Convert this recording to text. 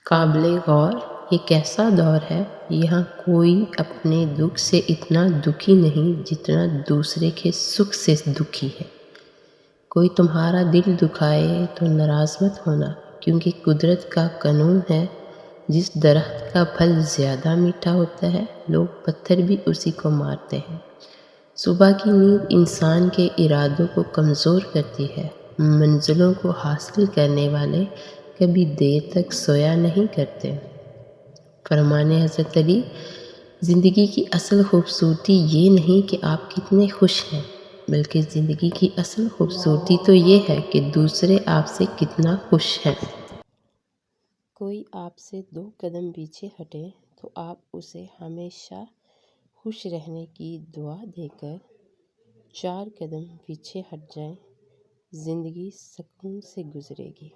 قابل غور یہ کیسا دور ہے، یہاں کوئی اپنے دکھ سے اتنا دکھی نہیں جتنا دوسرے کے سکھ سے دکھی ہے۔ کوئی تمہارا دل دکھائے تو ناراض مت ہونا، کیونکہ قدرت کا قانون ہے، جس درخت کا پھل زیادہ میٹھا ہوتا ہے لوگ پتھر بھی اسی کو مارتے ہیں۔ صبح کی نیند انسان کے ارادوں کو کمزور کرتی ہے۔ منزلوں کو حاصل کرنے والے کبھی دیر تک سویا نہیں کرتے۔ فرمان حضرت علی، زندگی کی اصل خوبصورتی یہ نہیں کہ آپ کتنے خوش ہیں، بلکہ زندگی کی اصل خوبصورتی تو یہ ہے کہ دوسرے آپ سے کتنا خوش ہیں۔ کوئی آپ سے 2 قدم پیچھے ہٹے تو آپ اسے ہمیشہ خوش رہنے کی دعا دے کر 4 قدم پیچھے ہٹ جائیں، زندگی سکون سے گزرے گی۔